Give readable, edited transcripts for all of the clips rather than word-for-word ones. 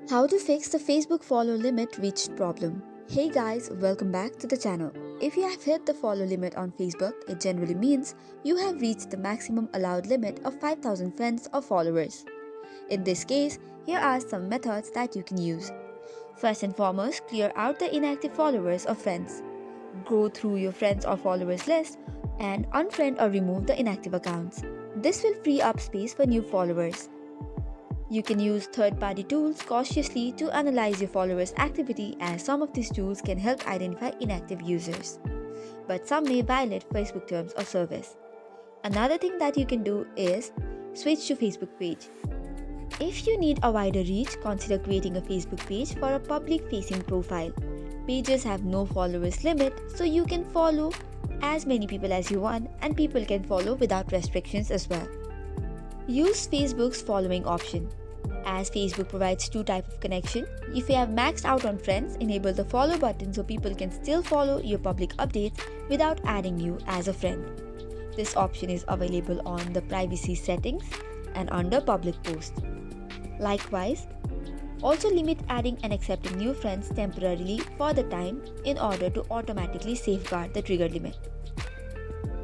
How to fix the Facebook follow limit reached problem. Hey guys, welcome back to the channel. If you have hit the follow limit on Facebook, it generally means you have reached the maximum allowed limit of 5,000 friends or followers. In this case, here are some methods that you can use. First and foremost, clear out the inactive followers or friends. Go through your friends or followers list and unfriend or remove the inactive accounts. This will free up space for new followers. You can use third-party tools cautiously to analyze your followers' activity, as some of these tools can help identify inactive users. But some may violate Facebook terms of service. Another thing that you can do is switch to Facebook page. If you need a wider reach, consider creating a Facebook page for a public-facing profile. Pages have no followers limit, so you can follow as many people as you want, and people can follow without restrictions as well. Use Facebook's following option. As Facebook provides two types of connection, if you have maxed out on friends, enable the follow button so people can still follow your public updates without adding you as a friend. This option is available on the privacy settings and under public posts. Likewise, also limit adding and accepting new friends temporarily for the time in order to automatically safeguard the trigger limit.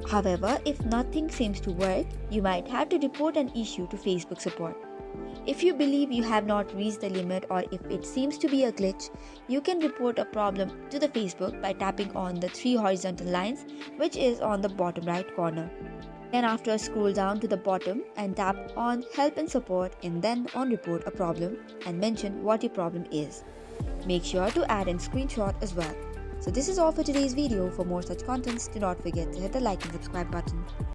However, if nothing seems to work, you might have to report an issue to Facebook support. If you believe you have not reached the limit, or if it seems to be a glitch, you can report a problem to the Facebook by tapping on the three horizontal lines which is on the bottom right corner. Then after, scroll down to the bottom and tap on help and support, and then on report a problem and mention what your problem is. Make sure to add a screenshot as well. So this is all for today's video. For more such contents, do not forget to hit the like and subscribe button.